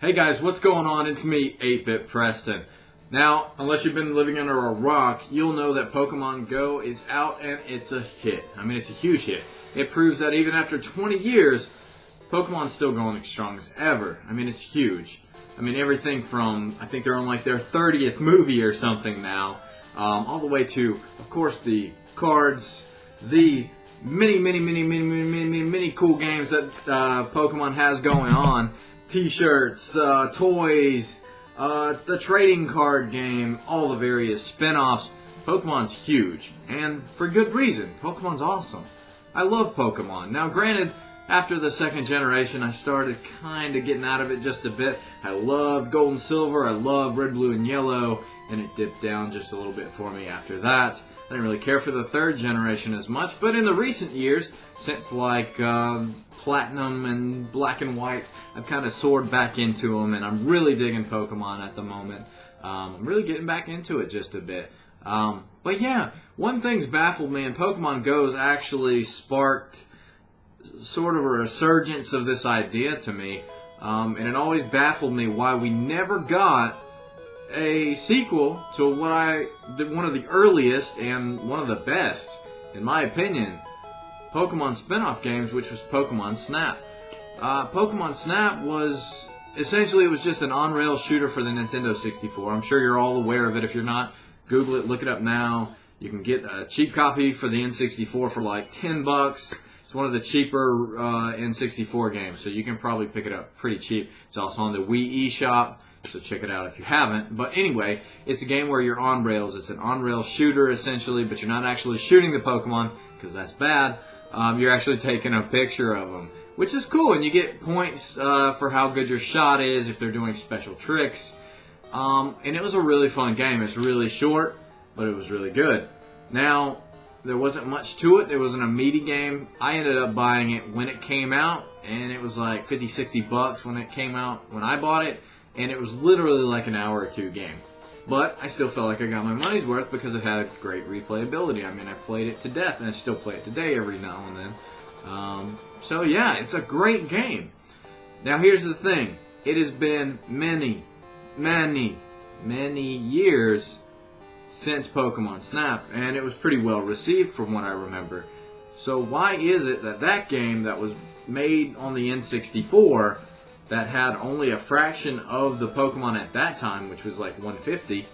Hey guys, what's going on? It's me, 8-Bit Preston. Now, unless you've been living under a rock, you'll know that Pokemon Go is out and it's a hit. I mean, it's a huge hit. It proves that even after 20 years, Pokemon's still going as strong as ever. I mean, it's huge. I mean, everything from, I think they're on like their 30th movie or something now, all the way to, of course, the cards, the many cool games that Pokemon has going on. T-shirts, toys, the trading card game, all the various spin-offs. Pokemon's huge, and for good reason. Pokemon's awesome. I love Pokemon. Now, granted, after the second generation, I started kind of getting out of it just a bit. I loved Gold and Silver, I loved Red, Blue, and Yellow, and it dipped down just a little bit for me after that. I didn't really care for the third generation as much, but in the recent years, since like Platinum and Black and White, I've kind of soared back into them, and I'm really digging Pokemon at the moment. I'm really getting back into it just a bit. But yeah, one thing's baffled me, and Pokemon Go's actually sparked sort of a resurgence of this idea to me, and it always baffled me why we never got a sequel to one of the earliest and one of the best, in my opinion, Pokemon spin-off games, which was Pokemon Snap. Pokemon Snap was essentially, it was just an on-rail shooter for the Nintendo 64. I'm sure you're all aware of it. If you're not, Google it, look it up now. You can get a cheap copy for the N64 for like $10. It's one of the cheaper N64 games, so you can probably pick it up pretty cheap. It's also on the Wii eShop, so check it out if you haven't. But anyway, it's a game where you're on rails. It's an on-rail shooter, essentially, but you're not actually shooting the Pokemon, because that's bad. You're actually taking a picture of them, which is cool, and you get points for how good your shot is, if they're doing special tricks. And it was a really fun game. It's really short, but it was really good. Now, there wasn't much to it. It wasn't a meaty game. I ended up buying it when it came out, and it was like $50-$60 when it came out, when I bought it. And it was literally like an hour or two game. But I still felt like I got my money's worth because it had great replayability. I mean, I played it to death, and I still play it today every now and then. So yeah, it's a great game. Now here's the thing. It has been many years since Pokemon Snap, and it was pretty well received from what I remember. So why is it that that game that was made on the N64, that had only a fraction of the Pokemon at that time, which was like 150,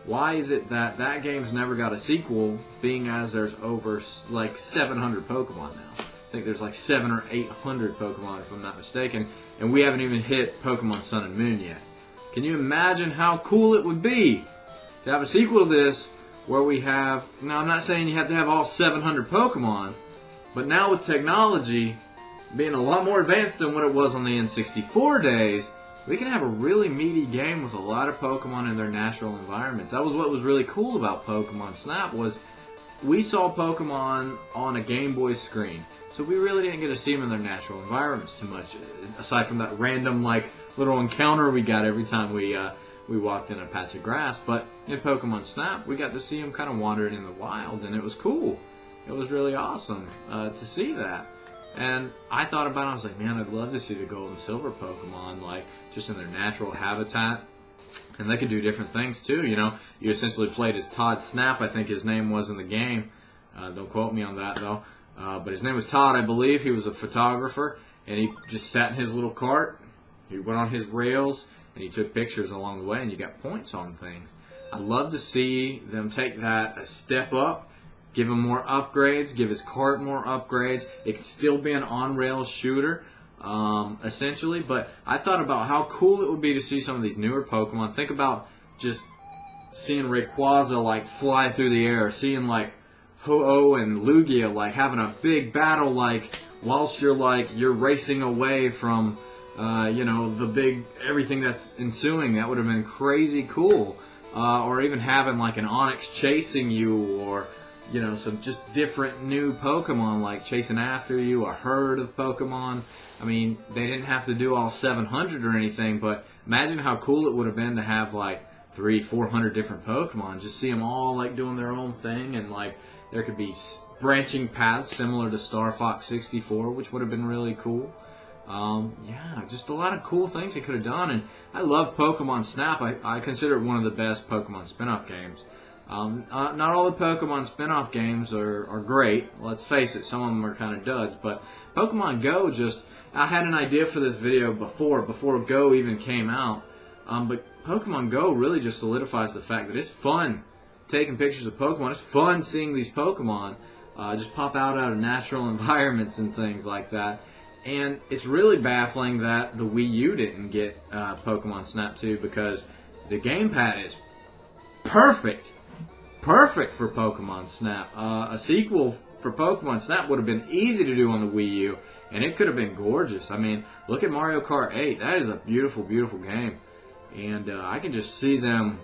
why is it that that game's never got a sequel, being as there's over like 700 Pokemon now? I think there's like 700 or 800 Pokemon, if I'm not mistaken, and we haven't even hit Pokemon Sun and Moon yet. Can you imagine how cool it would be to have a sequel to this where we have, now I'm not saying you have to have all 700 Pokemon, but now with technology being a lot more advanced than what it was on the N64 days, we can have a really meaty game with a lot of Pokemon in their natural environments. That was what was really cool about Pokemon Snap, was we saw Pokemon on a Game Boy screen. So we really didn't get to see them in their natural environments too much, aside from that random like little encounter we got every time we walked in a patch of grass. But in Pokemon Snap, we got to see them kind of wandering in the wild, and it was cool. It was really awesome to see that. And I thought about it, I was like, man, I'd love to see the Gold and Silver Pokemon, like, just in their natural habitat. And they could do different things, too, you know. You essentially played as Todd Snap, I think his name was in the game. Don't quote me on that, though. But his name was Todd, I believe. He was a photographer, and he just sat in his little cart. He went on his rails, and he took pictures along the way, and you got points on things. I'd love to see them take that a step up. Give him more upgrades, give his cart more upgrades. It can still be an on-rails shooter, essentially. But I thought about how cool it would be to see some of these newer Pokemon. Think about just seeing Rayquaza like fly through the air, seeing like Ho-Oh and Lugia like having a big battle like whilst you're racing away from the big everything that's ensuing. That would have been crazy cool. Or even having like an Onix chasing you, or some just different new Pokemon like chasing after you, a herd of Pokemon. I mean, they didn't have to do all 700 or anything, but imagine how cool it would have been to have like 300-400 different Pokemon. Just see them all like doing their own thing, and like there could be branching paths similar to Star Fox 64, which would have been really cool. Yeah, just a lot of cool things they could have done. And I love Pokemon Snap. I consider it one of the best Pokemon spin-off games. Not all the Pokemon spin-off games are great. Let's face it, some of them are kind of duds. But Pokemon Go I had an idea for this video before Go even came out. But Pokemon Go really just solidifies the fact that it's fun taking pictures of Pokemon. It's fun seeing these Pokemon just pop out of natural environments and things like that. And it's really baffling that the Wii U didn't get Pokemon Snap 2, because the gamepad is perfect. Perfect for Pokemon Snap. A sequel for Pokemon Snap would have been easy to do on the Wii U, and it could have been gorgeous. I mean, look at Mario Kart 8. That is a beautiful, beautiful game. And I can just see them,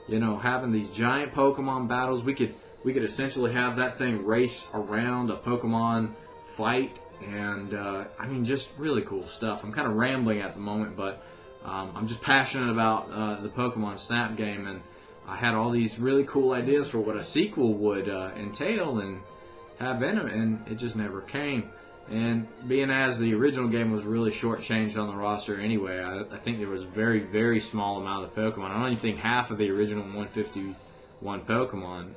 having these giant Pokemon battles. We could essentially have that thing race around a Pokemon fight. And, I mean, just really cool stuff. I'm kind of rambling at the moment, but I'm just passionate about the Pokemon Snap game, and I had all these really cool ideas for what a sequel would entail and have in it, and it just never came. And being as the original game was really shortchanged on the roster anyway, I think there was a very, very small amount of Pokemon. I don't even think half of the original 151 Pokemon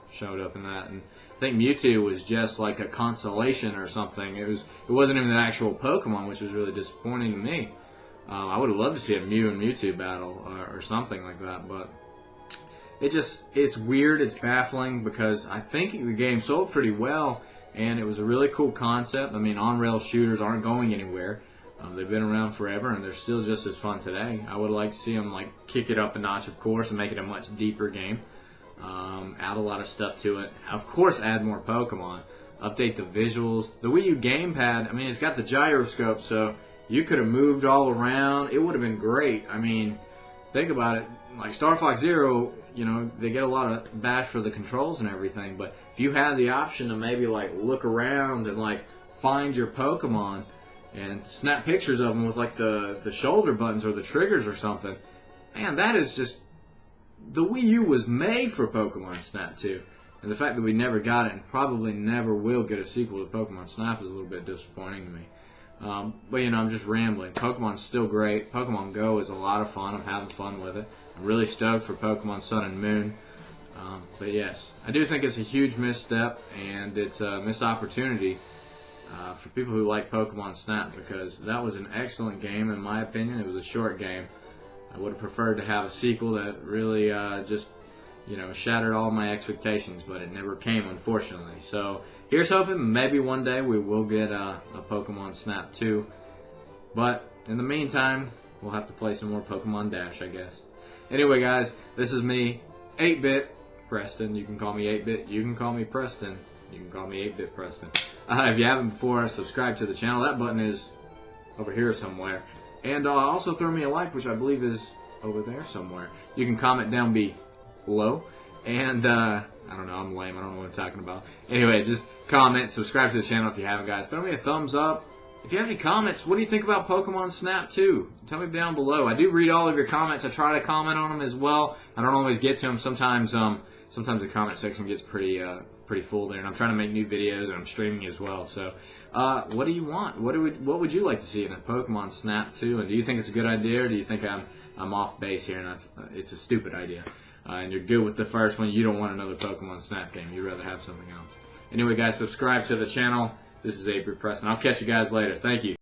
showed up in that. And I think Mewtwo was just like a constellation or something. It wasn't even an actual Pokemon, which was really disappointing to me. I would have loved to see a Mew and Mewtwo battle or something like that, but it's weird, it's baffling, because I think the game sold pretty well, and it was a really cool concept. I mean, on-rail shooters aren't going anywhere. They've been around forever, and they're still just as fun today. I would like to see them kick it up a notch, of course, and make it a much deeper game. Add a lot of stuff to it. Of course, add more Pokemon. Update the visuals. The Wii U gamepad, I mean, it's got the gyroscope, so you could have moved all around. It would have been great. I mean, think about it. Like Star Fox Zero, they get a lot of bash for the controls and everything, but if you had the option to maybe look around and find your Pokemon and snap pictures of them with the shoulder buttons or the triggers or something, man, that is just... The Wii U was made for Pokemon Snap 2, and the fact that we never got it and probably never will get a sequel to Pokemon Snap is a little bit disappointing to me. But I'm just rambling. Pokemon's still great. Pokemon Go is a lot of fun. I'm having fun with it. I'm really stoked for Pokemon Sun and Moon. But yes, I do think it's a huge misstep, and it's a missed opportunity for people who like Pokemon Snap, because that was an excellent game in my opinion. It was a short game. I would have preferred to have a sequel that really just shattered all my expectations, but it never came, unfortunately. So here's hoping maybe one day we will get a Pokemon Snap 2. But in the meantime, we'll have to play some more Pokemon Dash, I guess. Anyway, guys, this is me, 8-Bit Preston. You can call me 8-Bit. You can call me Preston. You can call me 8-Bit Preston. If you haven't before, subscribe to the channel. That button is over here somewhere. And also throw me a like, which I believe is over there somewhere. You can comment down below. And, I don't know, I'm lame. I don't know what I'm talking about. Anyway, just comment, subscribe to the channel if you haven't, guys. Throw me a thumbs up. If you have any comments, what do you think about Pokemon Snap 2? Tell me down below. I do read all of your comments. I try to comment on them as well. I don't always get to them. Sometimes the comment section gets pretty full there, and I'm trying to make new videos, and I'm streaming as well. So, what do you want? What would you like to see in a Pokemon Snap 2? And do you think it's a good idea, or do you think I'm off base here and it's a stupid idea? And you're good with the first one. You don't want another Pokemon Snap game. You'd rather have something else. Anyway, guys, subscribe to the channel. This is 8-Bit Preston. I'll catch you guys later. Thank you.